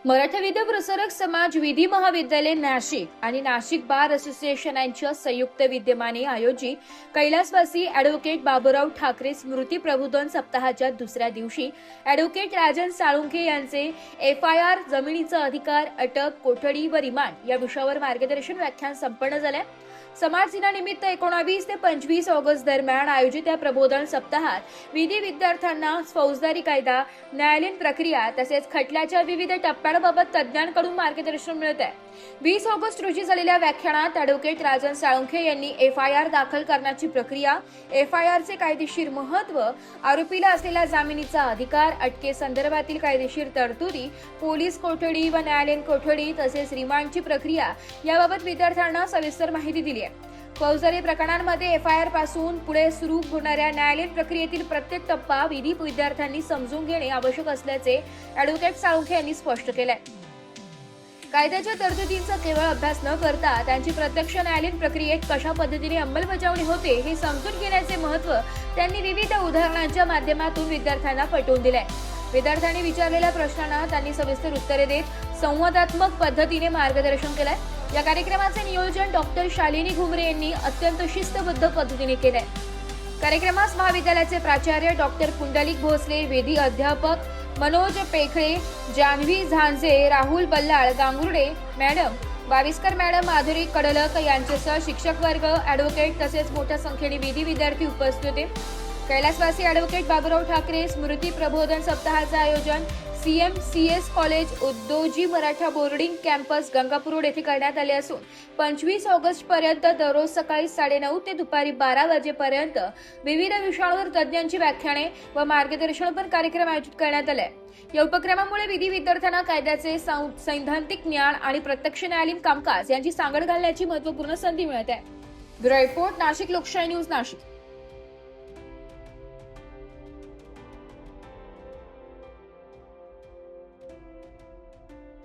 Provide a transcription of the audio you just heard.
मराठा विद्या प्रसारक समाज विधी महाविद्यालय नाशिक आणि नाशिक बार असोसिएशन यांच्या संयुक्त विद्यमाने आयोजित कैलासवासी अॅडव्होकेट बाबूराव ठाकरे स्मृती प्रबोधन सप्ताहाच्या दुसऱ्या दिवशी अॅडव्होकेट राजन साळुंखे यांचे FIR जमिनीचा अधिकार, अटक, कोठडी व रिमांड या विषयावर मार्गदर्शन व्याख्यान संपन्न झाले। समाज दिनानिमित्त 19 ते 25 ऑगस्ट दरम्यान आयोजित या प्रबोधन सप्ताहात विधी विद्यार्थ्यांना फौजदारी कायदा, न्यायालयीन प्रक्रिया तसेच खटल्याच्या विविध टप्प्यांबाबत तज्ज्ञांकडून मार्गदर्शन मिळत आहे। 20 ऑगस्ट रोजी झालेल्या व्याख्यानात अॅडव्होकेट राजन साळुंखे यांनी FIR दाखल करण्याची प्रक्रिया, FIR चे कायदेशीर महत्त्व, आरोपीला असलेला जामिनीचा अधिकार, अटकेसंदर्भातील कायदेशीर तरतुदी, पोलीस कोठडी व न्यायालयीन कोठडी तसेच रिमांडची प्रक्रिया याबाबत विद्यार्थ्यांना सविस्तर माहिती दिली आहे। फौजदारी प्रकरणांमध्ये FIR पासून पुढे सुरू होणाऱ्या न्यायालयीन प्रक्रियेतील प्रत्येक टप्पा विधी विद्यार्थ्यांनी समजून घेणे आवश्यक असल्याचे अॅडव्होकेट साळुंखे यांनी स्पष्ट केले। कायद्याच्या तरतुदींचा केवळ अभ्यास न करता त्यांची प्रत्यक्ष न्यायालयीन प्रक्रियेत कशा पद्धतीने अंमलबजावणी होते हे समजून घेण्याचे महत्त्व त्यांनी विविध उदाहरणांच्या माध्यमातून विद्यार्थ्यांना पटवून दिले। विद्यार्थ्यांनी विचारलेल्या प्रश्नांना त्यांनी सविस्तर उत्तरे देत संवादात्मक पद्धतीने मार्गदर्शन केले। या कार्यक्रमाचे नियोजन डॉक्टर शालिनी घुमरे यांनी अत्यंत शिस्तबद्ध पद्धतीने केले। कार्यक्रमास महाविद्यालयाचे प्राचार्य डॉक्टर पुंडलिक भोसले, वेदी अध्यापक मनोज पेखळे, जान्हवी झांजे, राहुल बल्लाळ, गांगुर्डे मॅडम, बाविस्कर मॅडम, माधुरी कडलक यांच्यासह शिक्षक वर्ग, ॲडव्होकेट तसेच मोठ्या संख्येने विधी विद्यार्थी उपस्थित होते। कैलासवासी ॲडव्होकेट बाबूराव ठाकरे स्मृती प्रबोधन सप्ताहाचे आयोजन CMCS college Udoji Maratha boarding campus Gangapur road येथे करण्यात आले असून 25 ऑगस्ट पर्यंत दररोज सकाळी 9:30 ते दुपारी 12 वाजेपर्यंत विविध विषयांवर तज्ज्ञांची व्याख्याने व मार्गदर्शनपर कार्यक्रम आयोजित करण्यात आले। या उपक्रमामुळे विधी विद्यार्थ्यांना कायद्याचे सैद्धांतिक ज्ञान आणि प्रत्यक्ष न्यायालयीन कामकाज यांची सांगड घालण्याची महत्त्वपूर्ण संधी मिळत आहे। ब्युरो रिपोर्ट, नाशिक लोकशाही न्यूज, नाशिक।